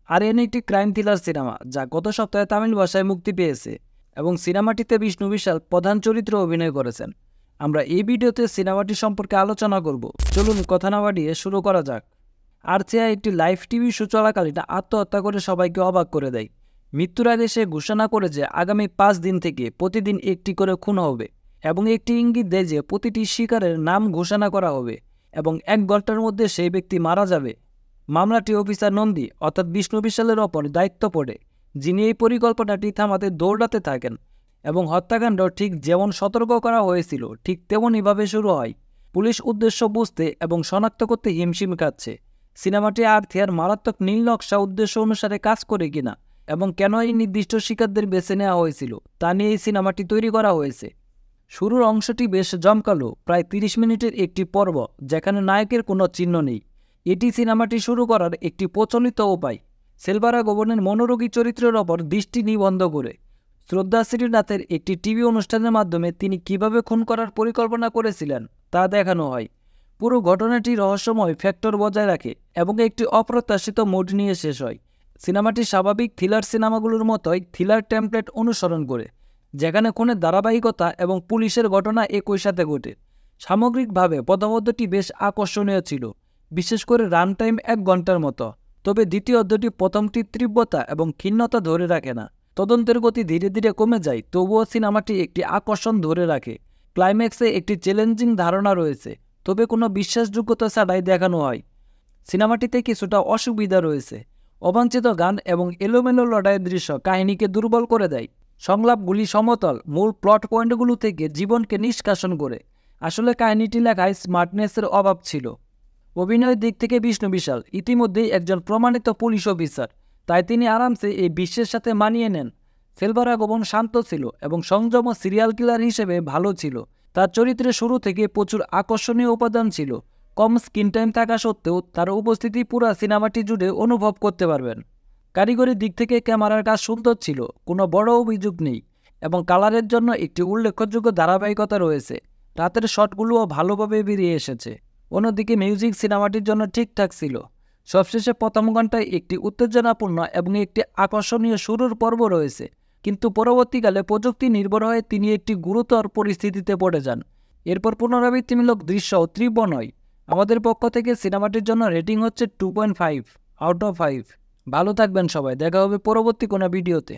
আরিয়ান একটি crime thriller cinema যা গত সপ্তাহে তামিল ভাষায় মুক্তি পেয়েছে এবং সিনেমাটিতে বিষ্ণু বিশাল প্রধান চরিত্রে অভিনয় করেছেন। আমরা এই ভিডিওতে সিনেমাটি সম্পর্কে আলোচনা করব। চলুন কথা না বাড়িয়ে শুরু করা যাক। আর্চিয়া একটি লাইভ টিভি শো চলাকালীন আত্মহত্যা করে সবাইকে অবাক করে দেয়। মৃত্যুর আগে সে ঘোষণা করে যে আগামী 5 দিন থেকে প্রতিদিন একটি করে খুন হবে এবং একটি ইঙ্গিত দেয় যে প্রতিটি শিকারের নাম ঘোষণা করা হবে এবং 1 ঘন্টার মধ্যে সেই ব্যক্তি মারা যাবে। মামলাটি অফিসার নন্দী অর্থাৎ বিষ্ণু বিশালের ওপর দায়িত্ব পড়ে, যিনি এই পরিকল্পনাটি থামাতে দৌড়াতে থাকেন এবং হত্যাকাণ্ড ঠিক যেমন সতর্ক করা হয়েছিল ঠিক তেমনইভাবে শুরু হয়। পুলিশ উদ্দেশ্য বুঝতে এবং শনাক্ত করতে হিমশিম খাচ্ছে। সিনেমাটি আর্থিয়ার মারাত্মক নীল নকশা উদ্দেশ্য অনুসারে কাজ করে কিনা এবং কেন এই নির্দিষ্ট শিকারদের বেছে নেওয়া হয়েছিল তা নিয়ে এই সিনেমাটি তৈরি করা হয়েছে। শুরুর অংশটি বেশ জমকালো, প্রায় 30 মিনিটের একটি পর্ব যেখানে নায়কের কোনো চিহ্ন নেই। এটি সিনেমাটি শুরু করার একটি প্রচলিত উপায়। সেলভারা গোবনের মনোরোগী চরিত্রের ওপর দৃষ্টি নিবন্ধ করে শ্রদ্ধা শ্রীনাথের একটি টিভি অনুষ্ঠানের মাধ্যমে তিনি কিভাবে খুন করার পরিকল্পনা করেছিলেন তা দেখানো হয়। পুরো ঘটনাটি রহস্যময় ফ্যাক্টর বজায় রাখে এবং একটি অপ্রত্যাশিত মোড নিয়ে শেষ হয়। সিনেমাটি স্বাভাবিক থ্রিলার সিনেমাগুলোর মতোই থ্রিলার টেমপ্লেট অনুসরণ করে, যেখানে খুনের ধারাবাহিকতা এবং পুলিশের ঘটনা একই সাথে ঘটে। সামগ্রিকভাবে পথবদ্ধটি বেশ আকর্ষণীয় ছিল, বিশেষ করে রান টাইম 1 ঘন্টার মতো। তবে দ্বিতীয় অধ্যায়টি প্রথমটির তীব্রতা এবং ক্ষীণতা ধরে রাখে না। তদন্তের গতি ধীরে ধীরে কমে যায়, তবুও সিনেমাটি একটি আকর্ষণ ধরে রাখে। ক্লাইম্যাক্সে একটি চ্যালেঞ্জিং ধারণা রয়েছে, তবে কোনো বিশ্বাসযোগ্যতা ছাড়াই দেখানো হয়। সিনেমাটিতে কিছুটা অসুবিধা রয়েছে। অবাঞ্ছিত গান এবং এলোমেলো লড়াইয়ের দৃশ্য কাহিনীকে দুর্বল করে দেয়। সংলাপগুলি সমতল, মূল প্লট পয়েন্টগুলো থেকে জীবনকে নিষ্কাশন করে। আসলে কাহিনীটি লেখায় স্মার্টনেসের অভাব ছিল। অভিনয়ের দিক থেকে বিষ্ণু বিশাল ইতিমধ্যেই একজন প্রমাণিত পুলিশ অফিসার, তাই তিনি আরামসে এই বিশ্বের সাথে মানিয়ে নেন। সেলভারা গোবন শান্ত ছিল এবং সংযম সিরিয়াল কিলার হিসেবে ভালো ছিল। তার চরিত্রে শুরু থেকে প্রচুর আকর্ষণীয় উপাদান ছিল। কম স্ক্রিন টাইম থাকা সত্ত্বেও তার উপস্থিতি পুরো সিনেমাটি জুড়ে অনুভব করতে পারবেন। কারিগরির দিক থেকে ক্যামেরার কাজ সুন্দর ছিল, কোনো বড় অভিযোগ নেই এবং কালারের জন্য একটি উল্লেখযোগ্য ধারাবাহিকতা রয়েছে। রাতের শটগুলোও ভালোভাবে বেরিয়ে এসেছে। অন্যদিকে মিউজিক সিনেমাটির জন্য ঠিকঠাক ছিল। সবশেষে প্রথম ঘন্টায় একটি উত্তেজনাপূর্ণ এবং একটি আকর্ষণীয় শুরুর পর্ব রয়েছে, কিন্তু পরবর্তীকালে প্রযুক্তি নির্ভর হয়ে তিনি একটি গুরুতর পরিস্থিতিতে পড়ে যান। এরপর পুনরাবৃত্তিমূলক দৃশ্যও তীব্র নয়। আমাদের পক্ষ থেকে সিনেমাটির জন্য রেটিং হচ্ছে 2.5 আউট অফ 5। ভালো থাকবেন সবাই, দেখা হবে পরবর্তী কোনো ভিডিওতে।